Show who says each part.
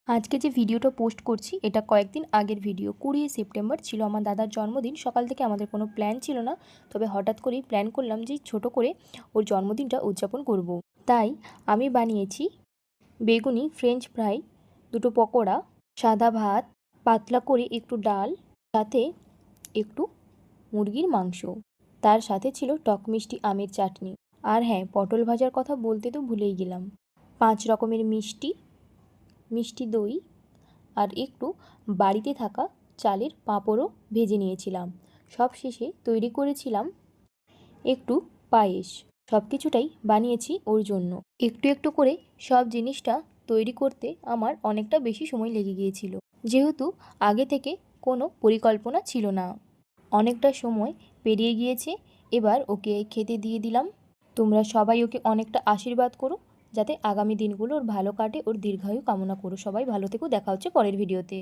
Speaker 1: আজকে যে ভিডিওটা পোস্ট করছি এটা কয়েকদিন আগের ভিডিও। 20 সেপ্টেম্বর ছিল আমার দাদার জন্মদিন। সকাল থেকে আমাদের কোনো প্ল্যান ছিল না, তবে হঠাৎ করেই প্ল্যান করলাম যে ছোট করে ওর জন্মদিনটা উদযাপন করব। তাই আমি বানিয়েছি বেগুনি ফ্রেঞ্চ ফ্রাই, দুটো পকোড়া, সাদা ভাত, পাতলা করে একটু ডাল, সাথে একটু মুরগির মাংস। তার সাথে ছিল টক মিষ্টি আমের চাটনি। আর হ্যাঁ, পটল ভাজার কথা বলতে তো ভুলেই গেলাম। 5 রকমের মিষ্টি, মিষ্টি দই আর একটু বাড়িতে থাকা চালের পাঁপড়ও ভেজে নিয়েছিলাম। সব শেষে তৈরি করেছিলাম একটু পায়েস। সব কিছুটাই বানিয়েছি ওর জন্য। একটু একটু করে সব জিনিসটা তৈরি করতে আমার অনেকটা বেশি সময় লেগে গিয়েছিল, যেহেতু আগে থেকে কোনো পরিকল্পনা ছিল না। অনেকটা সময় পেরিয়ে গিয়েছে, এবার ওকে খেতে দিয়ে দিলাম। তোমরা সবাই ওকে অনেকটা আশীর্বাদ করো, যাতে আগামী দিনগুলো ওর ভালো কাটে, ওর দীর্ঘায়ু কামনা করো। সবাই ভালো থেকো, দেখা হচ্ছে পরের ভিডিওতে।